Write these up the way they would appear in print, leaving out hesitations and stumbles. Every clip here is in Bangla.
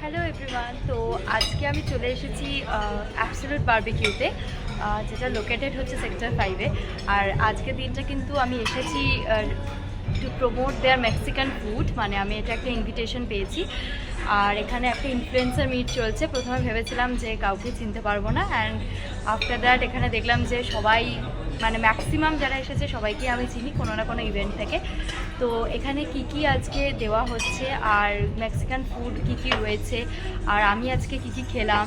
Hello everyone. তো আজকে আমি চলে এসেছি অ্যাবসলিউট বারবিকিউতে, যেটা লোকেটেড হচ্ছে সেক্টর 5-এ। আর আজকের দিনটা কিন্তু আমি এসেছি to promote there Mexican food, মানে আমি এটা একটা ইনভিটেশন পেয়েছি। আর এখানে একটা ইনফ্লুয়েন্সার মিট চলছে। প্রথমে ভেবেছিলাম যে কাউকে চিনতে পারবো না, অ্যান্ড আফটার দ্যাট এখানে দেখলাম যে সবাই, মানে ম্যাক্সিমাম যারা এসেছে সবাইকে আমি চিনি কোনো না কোনো ইভেন্ট থেকে। তো এখানে কি কি আজকে দেওয়া হচ্ছে আর মেক্সিকান ফুড কি কি রয়েছে আর আমি আজকে কি কি খেলাম,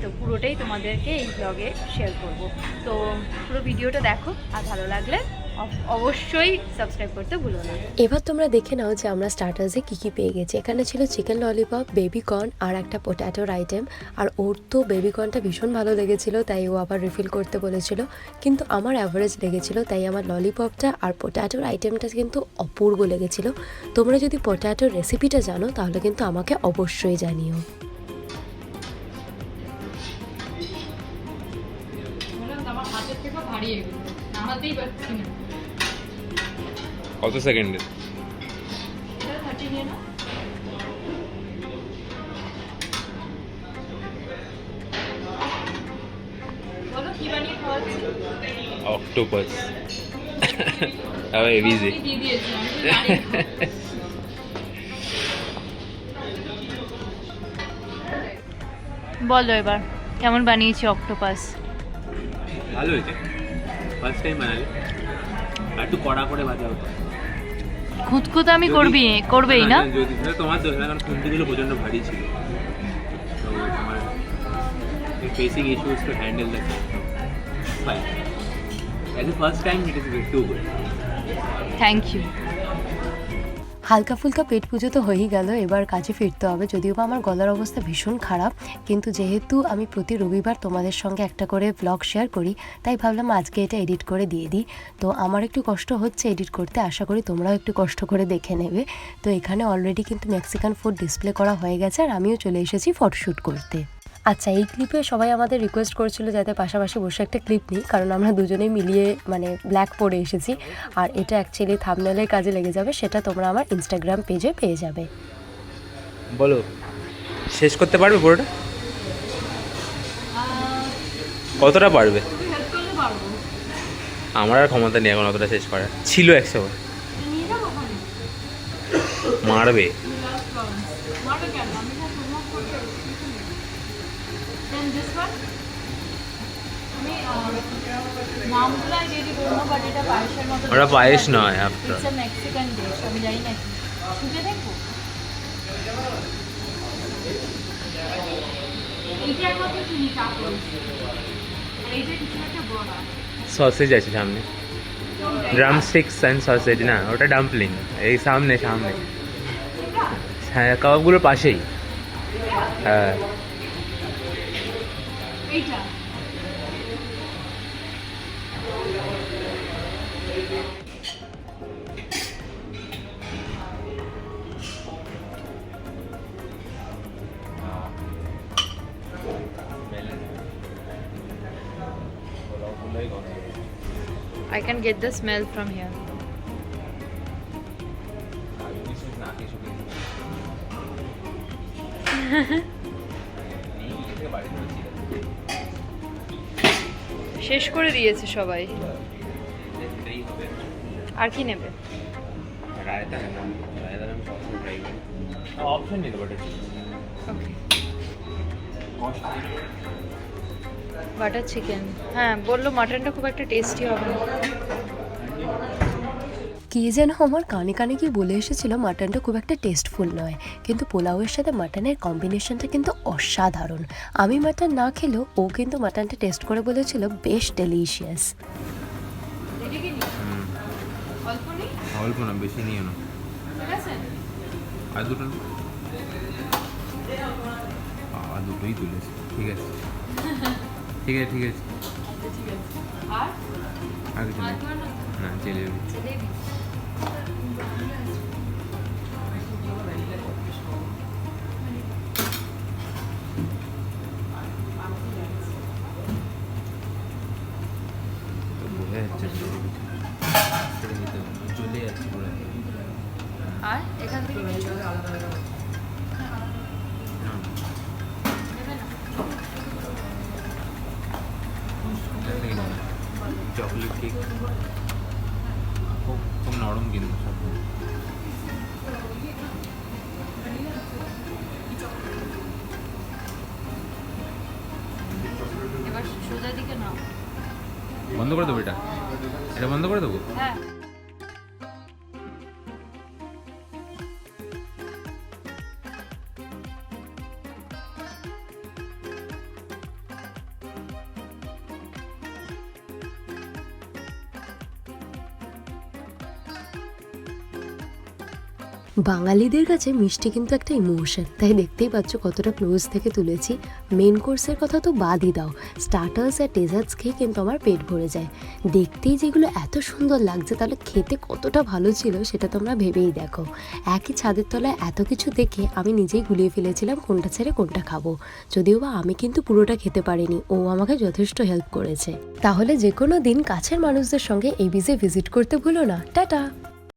তো পুরোটাই তোমাদেরকে এই ব্লগে শেয়ার করব। তো পুরো ভিডিওটা দেখো, আর ভালো লাগলে অবশ্যই সাবস্ক্রাইব করতে ভুলো না। এবার তোমরা দেখে নাও যে আমরা স্টার্টার্সে কী কী পেয়ে গেছি। এখানে ছিল চিকেন ললিপপ, বেবি কর্ন আর একটা পোট্যাটোর আইটেম। আর ওর তো বেবি কর্নটা ভীষণ ভালো লেগেছিল, তাই ও আবার রিফিল করতে বলেছিল। কিন্তু আমার অ্যাভারেজ লেগেছিল, তাই আমার ললিপপটা আর পোট্যাটোর আইটেমটা কিন্তু অপূর্ব লেগেছিল। তোমরা যদি পোট্যাটোর রেসিপিটা জানো তাহলে কিন্তু আমাকে অবশ্যই জানিও। কত সেকেন্ডে? অক্টোপাস। আবার এভিজে। বলো এবার কেমন বানিয়েছি অক্টোপাস? ভালো হয়েছে, ফার্স্ট টাইম বানালে। আর একটু কড়া করে ভাজা হতো। খুঁতখুত আমি করবেই না। যদি তোমার দোষ না, কারণ খুন্তিগুলো প্রচন্ড ভারী ছিল। তো তোমার facing issues to handle that fine. As a first time it is too good. Thank you. হালকা ফুলকা পেট পুজো তো হয়েই গেল, এবার কাজে ফিরতে হবে। যদিও বা আমার গলার অবস্থা ভীষণ খারাপ, কিন্তু যেহেতু আমি প্রতি রবিবার তোমাদের সঙ্গে একটা করে ব্লগ শেয়ার করি, তাই ভাবলাম আজকে এটা এডিট করে দিয়ে দিই। তো আমার একটু কষ্ট হচ্ছে এডিট করতে, আশা করি তোমরাও একটু কষ্ট করে দেখে নেবে। তো এখানে অলরেডি কিন্তু মেক্সিকান ফুড ডিসপ্লে করা হয়ে গেছে, আর আমিও চলে এসেছি ফটোশ্যুট করতে। আচ্ছা, এই ক্লিপে সবাই আমাদের রিকোয়েস্ট করেছিল যাতে পাশাপাশি বসে একটা ক্লিপ নিই, কারণ আমরা দুজনেই মিলিয়ে মানে ব্ল্যাক পরে এসেছি। আর এটা অ্যাকচুয়ালি থাম্বনেলের কাজে লেগে যাবে, সেটা তোমরা আমার ইনস্টাগ্রাম পেজে পেয়ে যাবে। বলো, শেষ করতে পারবে পুরোটা? কতটা পারবে? আমার আর ক্ষমতা নেই এখন অতটা শেষ করার। ছিল এক সময়। মারবে। ওটা পায়েস নয়, আপনার মেক্সিকান ডিশ, আমি জানি না শুনে দেখবো। এইটা একমাত্র চিনি কাপড়, আর এইটা কিছু একটা বড়া। সসেজ আছে সামনে, ড্রামস্টিক্স অ্যান্ড সসেজ। না, ওটা ডাম্পলিং। এই সামনে সামনে, হ্যাঁ, কাবাবগুলোর পাশেই। হ্যাঁ, এইটা I can get the smell from here. শেষ করে দিয়েছে সবাই। আর কি নেবে? অপশন নেই তো। ওকে, বাটার চিকেন। হ্যাঁ, বললো মাটনটা খুব একটা টেস্টি হবে না। কে যেন আমার কানে কানে কি বলে এসেছিল মাটনটা খুব একটা টেস্টফুল নয়, কিন্তু পোলাওয়ের সাথে মাটনের কম্বিনেশনটা কিন্তু অসাধারণ। আমি মাটন না খেলেও ও কিন্তু মাটনটা টেস্ট করে বলেছিল বেশ ডেলিশিয়াস। অল্প না, বেশি নিও না। আর দুটো, আর দুটোই তুলেছে। ঠিক আছে, ঠিক আছে, ঠিক আছে। আর কিছু না, জিলেবি। বোঝা যাচ্ছে চলে যাচ্ছে পুরো। আর এখান থেকে চকলেট কেক, খুব খুব নরম কিন্তু সব। এবার সোজা দিকে নাও। বন্ধ করে দেবো এটা, এটা বন্ধ করে দেবো। হ্যাঁ বাঙালিদের কাছে মিষ্টি কিন্তু একটা ইমোশন, তাই দেখতেই পাচ্ছ কতটা ক্লোজ থেকে তুলেছি। মেন কোর্সের কথা তো বাদই দাও, স্টার্টার্স আর ডেজার্টস খেয়ে কিন্তু আমার পেট ভরে যায়। দেখতেই যেগুলো এত সুন্দর লাগছে, তাহলে খেতে কতটা ভালো ছিল সেটা তোমরা ভেবেই দেখো। একই ছাদের তলায় এত কিছু দেখে আমি নিজেই গুলিয়ে ফেলেছিলাম কোনটা ছেড়ে কোনটা খাবো। যদিও বা আমি কিন্তু পুরোটা খেতে পারিনি, ও আমাকে যথেষ্ট হেল্প করেছে। তাহলে যে কোনো দিন কাছের মানুষদের সঙ্গে এই বিচে ভিজিট করতে ভুলো না। টাটা।